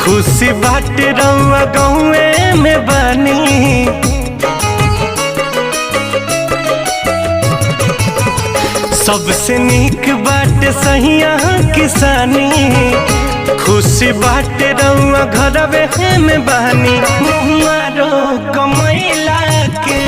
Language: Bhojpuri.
खुशी बाटे रउआ गौए में बानी। सबसे नीक बाटे सहिया किसानी। खुशी बाटे रउआ घरवे में बानी। मारो कमैला के